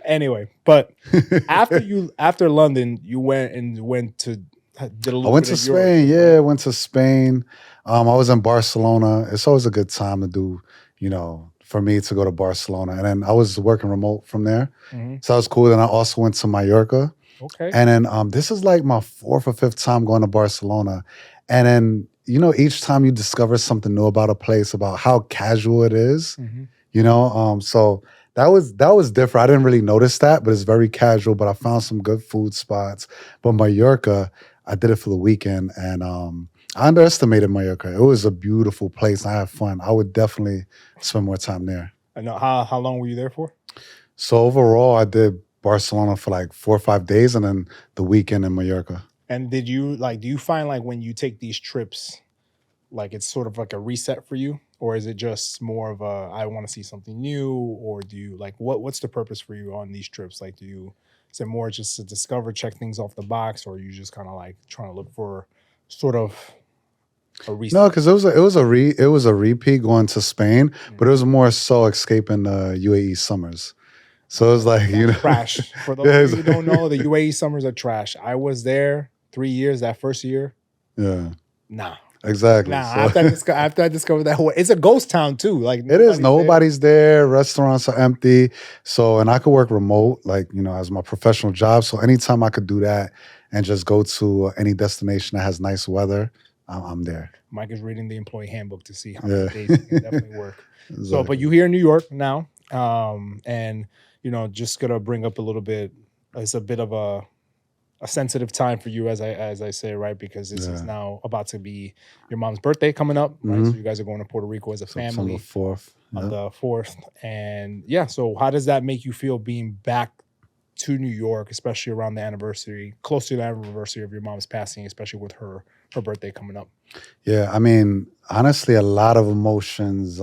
Anyway, but after London, you went to did a I little went bit to of Europe Spain. too, right? Yeah, went to Spain. I was in Barcelona. It's always a good time to do, for me to go to Barcelona. And then I was working remote from there. Hmm. So that was cool. Then I also went to Mallorca. Okay. And then this is like my fourth or fifth time going to Barcelona. And then, each time you discover something new about a place, about how casual it is, Hmm. so that was different. I didn't really notice that, but it's very casual. But I found some good food spots. But Mallorca, I did it for the weekend, and I underestimated Mallorca. It was a beautiful place. I had fun. I would definitely spend more time there. I know how long were you there for? So overall, I did Barcelona for like 4 or 5 days, and then the weekend in Mallorca. And did you like? Do you find like when you take these trips, like it's sort of like a reset for you, or is it just more of a I want to see something new, or do you like what's the purpose for you on these trips? Like, do you is it more just to discover, check things off the box, or are you just kind of like trying to look for sort of a No, reset? because it was a repeat going to Spain, but it Mhm. was more so escaping the UAE summers. So it was Oh, like, that's trash. For those yeah, of you who don't know, the UAE summers are trash. I was there 3 years. That first year, yeah, nah, exactly. nah. So After I discovered that it's a ghost town too. Like it is. nobody's there. Nobody's there. Restaurants are empty. So, and I could work remote, like, as my professional job. So anytime I could do that and just go to any destination that has nice weather, I'm there. Mike is reading the employee handbook to see how many Yeah. days he can definitely work. So, but Exactly. you here in New York now, and just gonna bring up a little bit. It's a bit of a sensitive time for you, as I say, right? Because this is Yeah. now about to be your mom's birthday coming up, right? So Hmm. you guys are going to Puerto Rico as a September family 4th. on Yeah. the 4th, and yeah. So how does that make you feel being back to New York, especially around the anniversary, close to the anniversary of your mom's passing, especially with her birthday coming up? Yeah, I mean, honestly, a lot of emotions.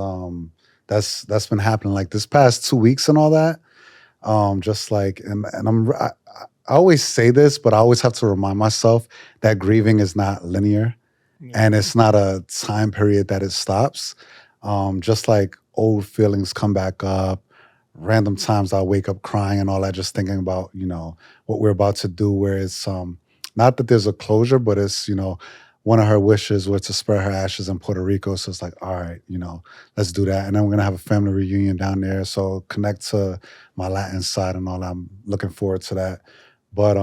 That's been happening like this past 2 weeks and all that. Just like, and I always say this, but I always have to remind myself that grieving is not linear, Yeah. and it's not a time period that it stops. Just like old feelings come back up, random times I wake up crying and all that, just thinking about what we're about to do. Where it's not that there's a closure, but it's one of her wishes was to spread her ashes in Puerto Rico. So it's like, all right, let's do that, and then we're gonna have a family reunion down there. So connect to my Latin side and all that. I'm looking forward to that. But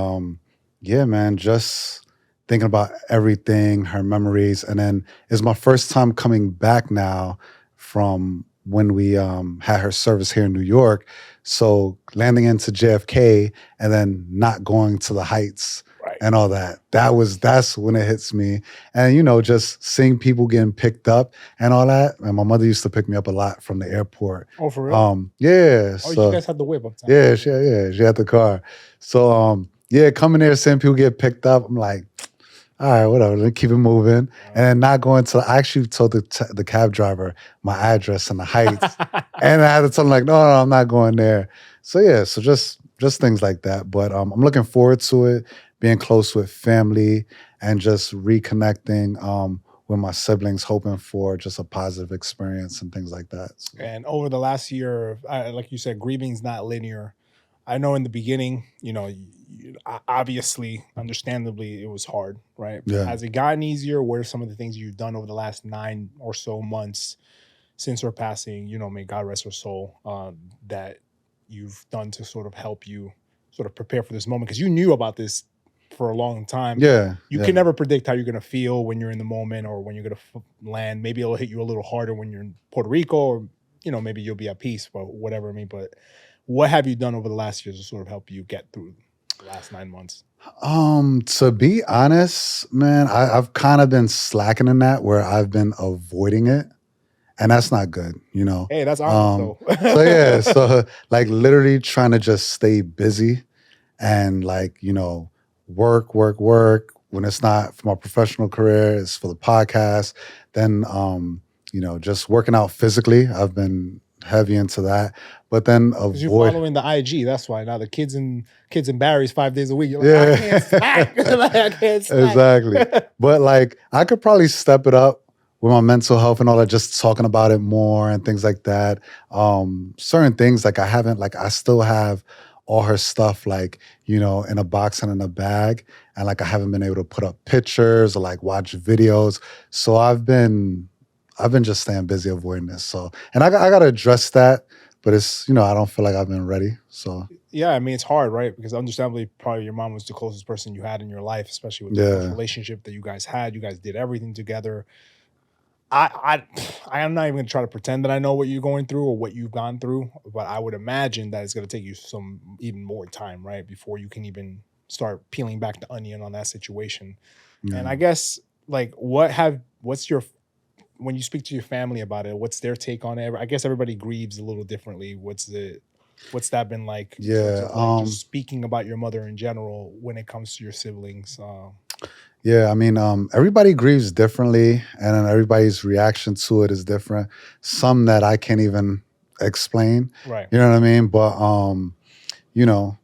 yeah, man, just thinking about everything, her memories, and then it's my first time coming back now from when we had her service here in New York. So landing into JFK and then not going to the Heights Right. and all that. That's when it hits me. And just seeing people getting picked up and all that. And my mother used to pick me up a lot from the airport. Oh, for real? Yeah. Oh, you So guys had the whip uptown. yeah, she had the car. So yeah, coming there, seeing people get picked up, I'm like, all right, whatever. Let me keep it moving, and then not going to. I actually told the cab driver my address and the Heights, and I had to tell him like, no, no, I'm not going there. So yeah, so just things like that. But I'm looking forward to it, being close with family and just reconnecting with my siblings, hoping for just a positive experience and things like that. So, And over the last year, like you said, grieving's not linear. I know in the beginning, obviously, understandably, it was hard, right? yeah. Has it gotten easier? What are some of the things you've done over the last 9 or so months since her passing? May God rest her soul. That you've done to sort of help you sort of prepare for this moment because you knew about this for a long time. Yeah, You can yeah, never predict how you're going to feel when you're in the moment or when you're going to land. Maybe it'll hit you a little harder when you're in Puerto Rico, or maybe you'll be at peace, but whatever. I mean, but what have you done over the last years to sort of help you get through the last 9 months? To be honest, man, I've kind of been slacking in that where I've been avoiding it, and that's not good. Hey, that's honest though. So yeah, so like literally trying to just stay busy and like work, work, work. When it's not for my professional career, it's for the podcast. Then just working out physically. I've been heavy into that, but then Because you're avoid. following the IG, that's why. Now the kids in Barry's 5 days a week. You're like, I can't Yeah. slack. Like, I can't slack. Exactly. But like I could probably step it up with my mental health and all that, just talking about it more and things like that. Certain things like I still have all her stuff like, in a box and in a bag. And like I haven't been able to put up pictures or like watch videos. So I've been just staying busy avoiding this. So and I gotta address that, but it's I don't feel like I've been ready. So Yeah, I mean, it's hard, right? Because understandably, probably your mom was the closest person you had in your life, especially with the close yeah. relationship that you guys had. You guys did everything together. I am not even gonna try to pretend that I know what you're going through or what you've gone through, but I would imagine that it's gonna take you some even more time, right? Before you can even start peeling back the onion on that situation. And Yeah. I guess like what's your when you speak to your family about it, what's their take on it? I guess everybody grieves a little differently. What's that been like in terms Yeah. of like just speaking about your mother in general when it comes to your siblings? Yeah, I mean, everybody grieves differently, and then everybody's reaction to it is different. Some that I can't even explain, Right. you know what I mean? But you know,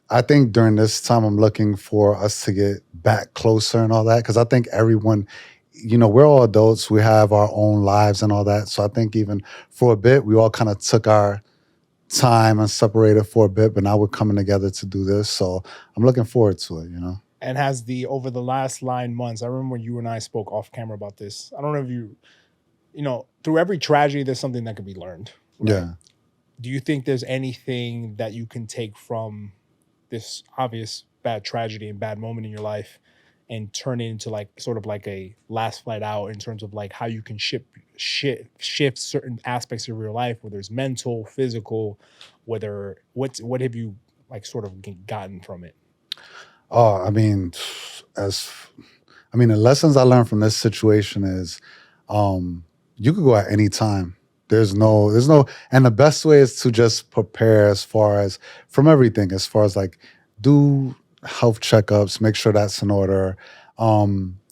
I think during this time, I'm looking for us to get back closer and all that because I think everyone, we're all adults, we have our own lives and all that. So I think even for a bit, we all kind of took our time and separated for a bit, but now we're coming together to do this. So I'm looking forward to it. And has the over the last 9 months, I remember when you and I spoke off camera about this. I don't know if through every tragedy, there's something that can be learned, right? Yeah. Do you think there's anything that you can take from this obvious bad tragedy and bad moment in your life and turn it into like sort of like a last flight out in terms of like how you can shift certain aspects of your life, whether it's mental, physical, whether what have you like sort of gotten from it? Oh, as the lessons I learned from this situation is, you could go at any time. There's no, and the best way is to just prepare as far as from everything, as far as like do health checkups, make sure that's in order.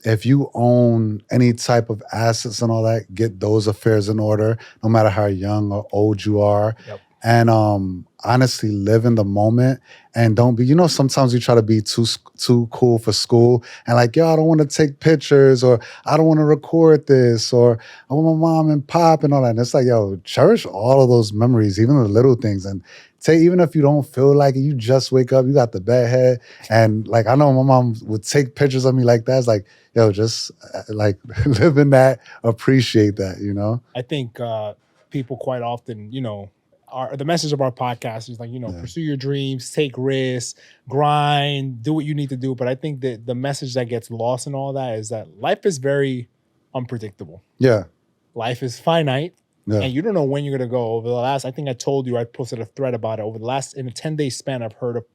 If you own any type of assets and all that, get those affairs in order, no matter how young or old you are. Yep. And honestly, live in the moment and don't be. Sometimes you try to be too cool for school and like, yo, I don't want to take pictures or I don't want to record this or I want my mom and pop and all that. And it's like, yo, cherish all of those memories, even the little things. And even if you don't feel like it, you just wake up, you got the bed head. And like, I know my mom would take pictures of me like that. It's like, yo, just like live in that, appreciate that. I think people quite often, the message of our podcast is like, Yeah. pursue your dreams, take risks, grind, do what you need to do. But I think that the message that gets lost in all that is that life is very unpredictable. Yeah. Life is finite. Yeah. And you don't know when you're going to go. Over the last, I think I told you, I posted a thread about it. Over the last, in a 10-day span, I've heard of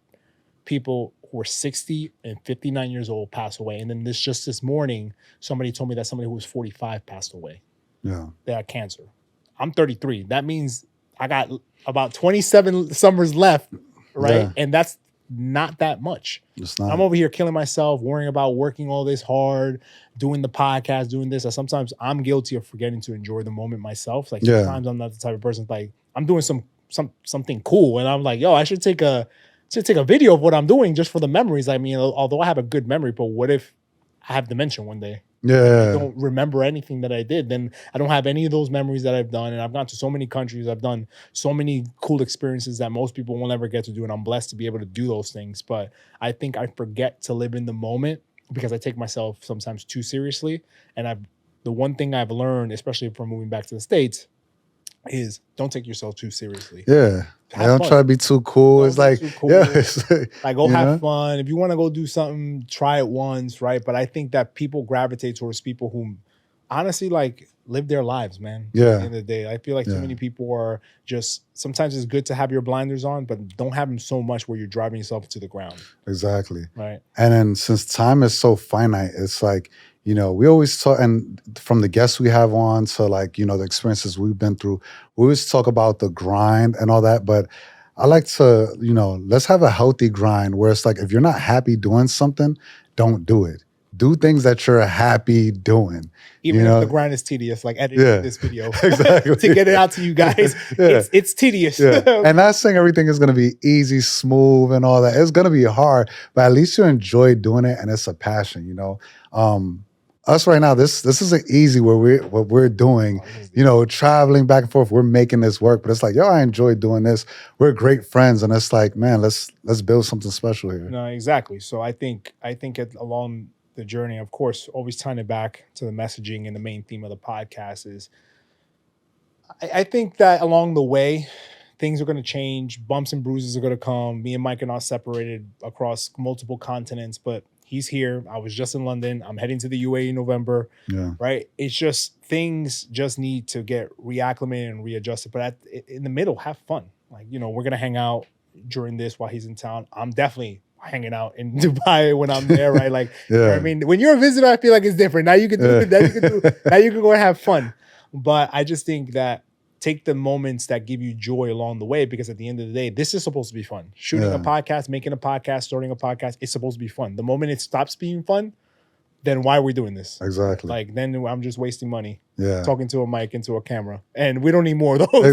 people who are 60 and 59 years old pass away. And then this morning, somebody told me that somebody who was 45 passed away. Yeah. They had cancer. I'm 33. That means I got about 27 summers left, right? Yeah. And that's not that much. It's not. I'm over here killing myself, worrying about working all this hard, doing the podcast, doing this. Sometimes I'm guilty of forgetting to enjoy the moment myself. Like Yeah. sometimes I'm not the type of person like I'm doing something cool, and I'm like, yo, I should take a video of what I'm doing just for the memories. I mean, although I have a good memory, but what if I have dementia one day? I Yeah. don't remember anything that I did. Then I don't have any of those memories that I've done. And I've gone to so many countries. I've done so many cool experiences that most people won't ever get to do. And I'm blessed to be able to do those things. But I think I forget to live in the moment because I take myself sometimes too seriously. And the one thing I've learned, especially from moving back to the States, is don't take yourself too seriously. Yeah. Don't try to be too cool. Don't it's be like, too cool. yeah, it's like go have fun. If you want to go do something, try it once, right? But I think that people gravitate towards people who honestly like live their lives, man. Yeah. At the end of the day, I feel like too many people are just sometimes it's good to have your blinders on, but don't have them so much where you're driving yourself to the ground. Exactly. Right. And then since time is so finite, it's like, we always talk, and from the guests we have on to like, the experiences we've been through, we always talk about the grind and all that. But I like to, let's have a healthy grind where it's like, if you're not happy doing something, don't do it. Do things that you're happy doing. Even if the grind is tedious, like editing this video exactly. to get it out to you guys. It's tedious. And not saying everything is going to be easy, smooth, and all that. It's going to be hard, but at least you enjoy doing it and it's a passion, us right now, this isn't easy where what we're doing, Oh, this is the you know, traveling back and forth. We're making this work, but it's like, yo, I enjoy doing this. We're great friends, and it's like, man, let's build something special here. no, exactly. So I think along the journey, of course, always tying it back to the messaging and the main theme of the podcast is I think that along the way, things are going to change. Bumps and bruises are going to come. Me and Mike are not separated across multiple continents, but he's here. I was just in London. I'm heading to the UAE in November, Yeah, right? It's just things just need to get reacclimated and readjusted. But in the middle, have fun. Like, we're going to hang out during this while he's in town. I'm definitely hanging out in Dubai when I'm there, right? Like, you know what I yeah, mean? When you're a visitor, I feel like it's different. Now you can do yeah, that. Now you can go and have fun. But I just think that take the moments that give you joy along the way, because at the end of the day, this is supposed to be fun. Shooting a yeah, podcast, making a podcast, starting a podcast, it's supposed to be fun. The moment it stops being fun, then why are we doing this? exactly. Like, then I'm just wasting money Yeah. talking to a mic into a camera. And we don't need more of those.